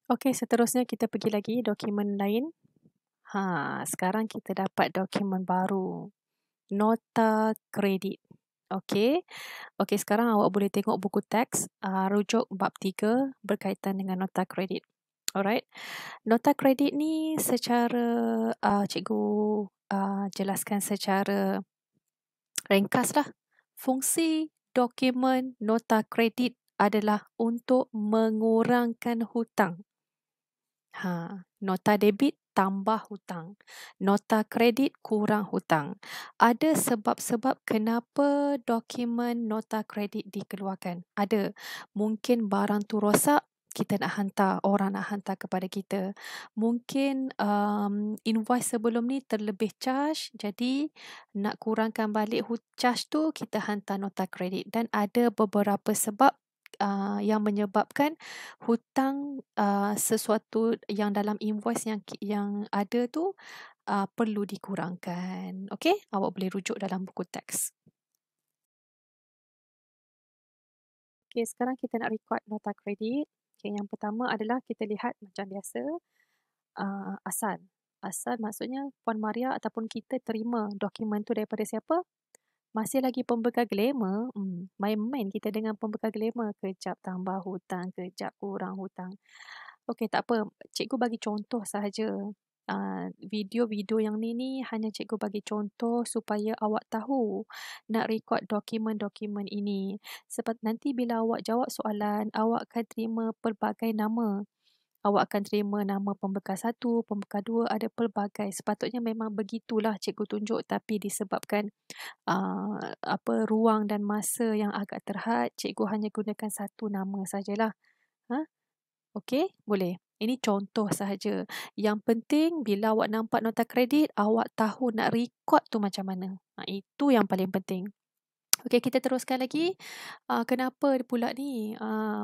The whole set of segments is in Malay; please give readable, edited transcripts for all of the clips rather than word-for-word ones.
Okey, seterusnya kita pergi lagi dokumen lain. Sekarang kita dapat dokumen baru. Nota kredit. Okey. Okey, sekarang awak boleh tengok buku teks, rujuk bab 3 berkaitan dengan nota kredit. Alright. Nota kredit ni secara cikgu jelaskan secara ringkaslah. Fungsi dokumen nota kredit adalah untuk mengurangkan hutang. Nota debit tambah hutang. Nota kredit kurang hutang. Ada sebab-sebab kenapa dokumen nota kredit dikeluarkan. Ada. Mungkin barang tu rosak, kita nak hantar, orang nak hantar kepada kita. Mungkin invoice sebelum ni terlebih charge, jadi nak kurangkan balik charge tu, kita hantar nota kredit. Dan ada beberapa sebab yang menyebabkan hutang sesuatu yang dalam invoice yang ada tu perlu dikurangkan. Okey, awak boleh rujuk dalam buku teks. Okey, sekarang kita nak record nota kredit. Okey, yang pertama adalah kita lihat macam biasa asal. Asal maksudnya Puan Maria ataupun kita terima dokumen tu daripada siapa? Masih lagi pembekal glamour, main-main kita dengan pembekal glamour. Kejap tambah hutang, kejap kurang hutang. Okey, tak apa. Cikgu bagi contoh sahaja. Video-video yang ni hanya cikgu bagi contoh supaya awak tahu nak rekod dokumen-dokumen ini. Sebab nanti bila awak jawab soalan, awak akan terima pelbagai nama. Awak akan terima nama pembekal 1, pembekal 2, ada pelbagai. Sepatutnya memang begitulah cikgu tunjuk, tapi disebabkan ruang dan masa yang agak terhad, cikgu hanya gunakan satu nama sajalah. Okey, boleh. Ini contoh sahaja. Yang penting bila awak nampak nota kredit, awak tahu nak rekod tu macam mana. Itu yang paling penting. Okey, kita teruskan lagi. Kenapa pula ni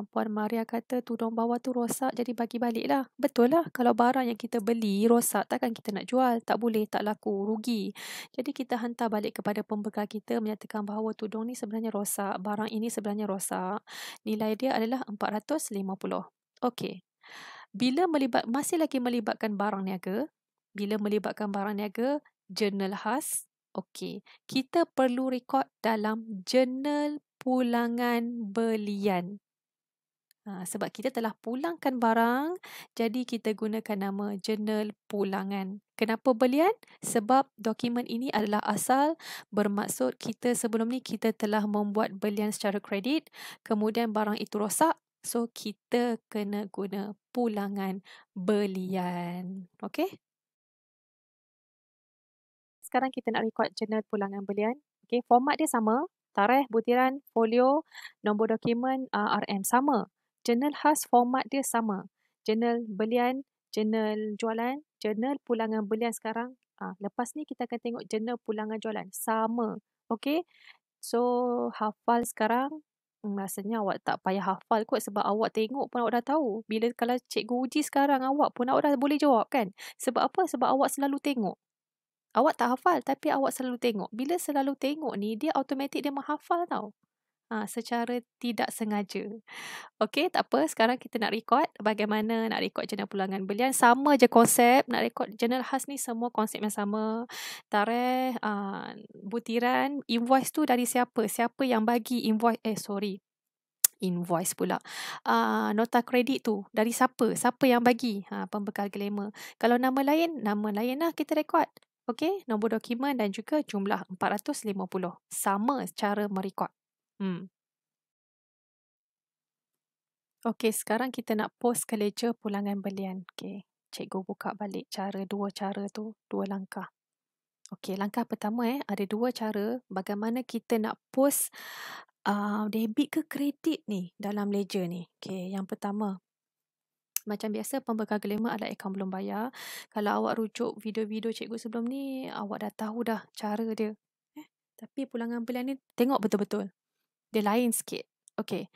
Puan Maria kata tudung bawah tu rosak, jadi bagi balik lah. Betul lah. Kalau barang yang kita beli rosak, takkan kita nak jual. Tak boleh, tak laku, rugi. Jadi kita hantar balik kepada pembekal kita menyatakan bahawa tudung ni sebenarnya rosak. Barang ini sebenarnya rosak. Nilai dia adalah 450. Okey. Masih lagi melibatkan barang niaga. Bila melibatkan barang niaga, jurnal khas. Okey, kita perlu rekod dalam jurnal pulangan belian. Sebab kita telah pulangkan barang, jadi kita gunakan nama jurnal pulangan. Kenapa belian? Sebab dokumen ini adalah asal, bermaksud kita sebelum ni kita telah membuat belian secara kredit, kemudian barang itu rosak, so kita kena guna pulangan belian. Okey? Sekarang kita nak rekod jurnal pulangan belian. Okey, format dia sama. Tarikh, butiran, folio, nombor dokumen, RM sama. Jurnal khas format dia sama. Jurnal belian, jurnal jualan, jurnal pulangan belian sekarang. Lepas ni kita akan tengok jurnal pulangan jualan. Sama. Okey? So, hafal sekarang. Rasanya awak tak payah hafal kot sebab awak tengok pun awak dah tahu. Bila kalau cikgu uji sekarang awak pun awak dah boleh jawab kan? Sebab apa? Sebab awak selalu tengok. Awak tak hafal tapi awak selalu tengok. Bila selalu tengok ni, dia automatik dia menghafal tau. Secara tidak sengaja. Okey, tak apa. Sekarang kita nak rekod bagaimana nak rekod jurnal pulangan belian. Sama je konsep. Nak rekod jurnal khas ni semua konsep yang sama. Tarikh, butiran, invoice tu dari siapa? Siapa yang bagi invoice? Invoice pula. Nota kredit tu dari siapa? Siapa yang bagi? Pembekal glamour. Kalau nama lain lah kita rekod. Okey, nombor dokumen dan juga jumlah 450. Sama cara merekod. Okey, sekarang kita nak post ke ledger pulangan belian. Okey, cikgu buka balik dua cara tu, dua langkah. Okey, langkah pertama ada dua cara bagaimana kita nak post debit ke kredit ni dalam ledger ni. Okey, yang pertama, macam biasa pembekal glamour adalah akaun belum bayar. Kalau awak rujuk video-video cikgu sebelum ni, awak dah tahu dah cara dia. Tapi pulangan belian ni tengok betul-betul. Dia lain sikit. Okey.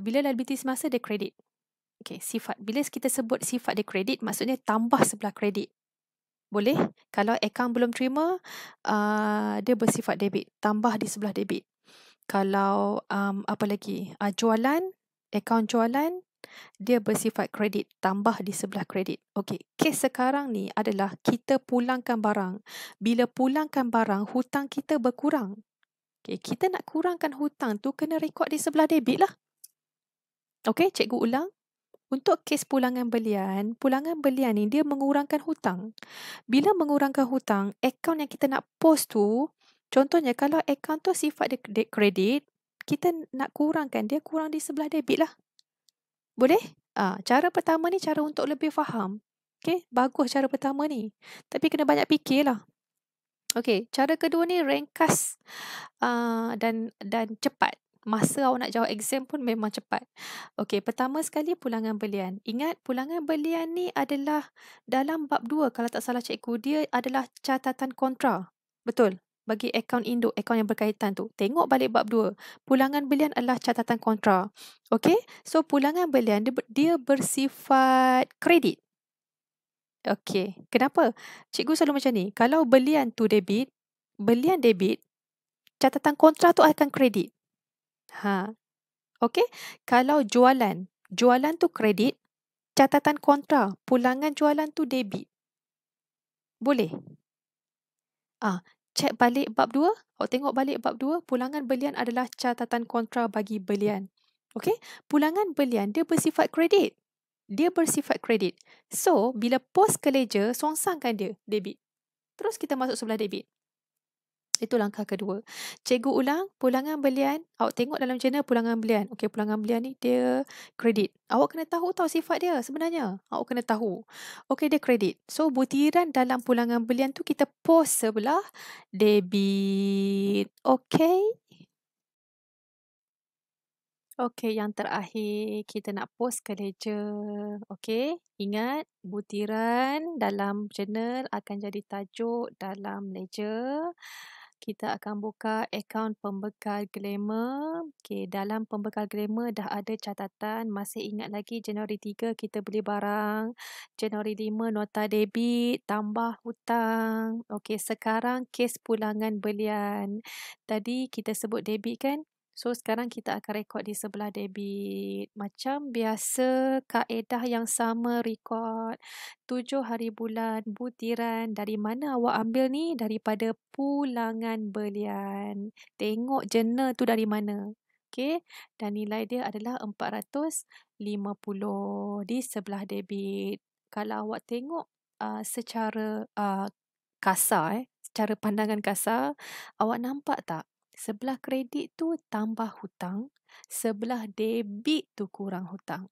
Bila liability semasa dia kredit. Okey, sifat. Bila kita sebut sifat dia kredit, maksudnya tambah sebelah kredit. Boleh? Kalau akaun belum terima, dia bersifat debit. Tambah di sebelah debit. Kalau apa lagi? Jualan, akaun jualan, dia bersifat kredit, tambah di sebelah kredit. Okey, kes sekarang ni adalah kita pulangkan barang. Bila pulangkan barang, hutang kita berkurang. Okey, kita nak kurangkan hutang tu kena rekod di sebelah debit lah. Okey, cikgu ulang. Untuk kes pulangan belian ni dia mengurangkan hutang. Bila mengurangkan hutang, akaun yang kita nak post tu, contohnya kalau akaun tu sifat dia kredit, kita nak kurangkan, dia kurang di sebelah debit lah. Boleh? Cara pertama ni cara untuk lebih faham. Okey, bagus cara pertama ni. Tapi kena banyak fikirlah. Okey, cara kedua ni ringkas dan cepat. Masa awak nak jawab exam pun memang cepat. Okey, pertama sekali pulangan belian. Ingat, pulangan belian ni adalah dalam bab 2 kalau tak salah cikgu. Dia adalah catatan kontra. Betul? Bagi akaun induk, akaun yang berkaitan tu. Tengok balik bab 2. Pulangan belian adalah catatan kontra. Okey, so pulangan belian dia bersifat kredit. Okey, kenapa? Cikgu selalu macam ni. Kalau belian tu debit, catatan kontra tu akan kredit. Okey, kalau jualan tu kredit, catatan kontra, pulangan jualan tu debit. Boleh? Cek balik bab 2. Awak tengok balik bab 2, pulangan belian adalah catatan kontra bagi belian. Okey, pulangan belian dia bersifat kredit. So, bila post ke ledger, songsangkan dia debit. Terus kita masuk sebelah debit. Itu langkah kedua. Cikgu ulang, pulangan belian. Awak tengok dalam jurnal pulangan belian. Okey, pulangan belian ni dia kredit. Awak kena tahu sifat dia sebenarnya. Awak kena tahu. Okey, dia kredit. So, butiran dalam pulangan belian tu kita post sebelah debit. Okey? Okey, yang terakhir kita nak post ke ledger. Okey, ingat butiran dalam jurnal akan jadi tajuk dalam ledger. Kita akan buka akaun pembekal glamour. Okey, dalam pembekal glamour dah ada catatan. Masih ingat lagi Januari 3 kita beli barang. Januari 5 nota debit tambah hutang. Okey, sekarang kes pulangan belian. Tadi kita sebut debit kan? So, sekarang kita akan rekod di sebelah debit. Macam biasa, kaedah yang sama rekod. 7 hari bulan, butiran. Dari mana awak ambil ni? Daripada pulangan belian. Tengok jurnal tu dari mana. Okey. Dan nilai dia adalah 450 di sebelah debit. Kalau awak tengok secara kasar, secara pandangan kasar, awak nampak tak? Sebelah kredit tu tambah hutang, sebelah debit tu kurang hutang.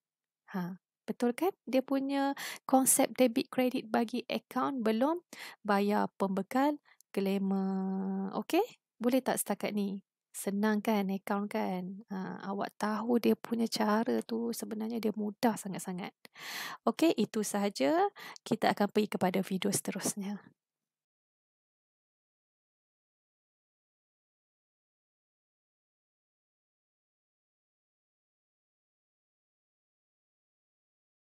Betul kan? Dia punya konsep debit kredit bagi akaun belum bayar pembekal glamour. Okey? Boleh tak setakat ni? Senang kan akaun kan? Awak tahu dia punya cara tu sebenarnya dia mudah sangat-sangat. Okey, itu sahaja. Kita akan pergi kepada video seterusnya.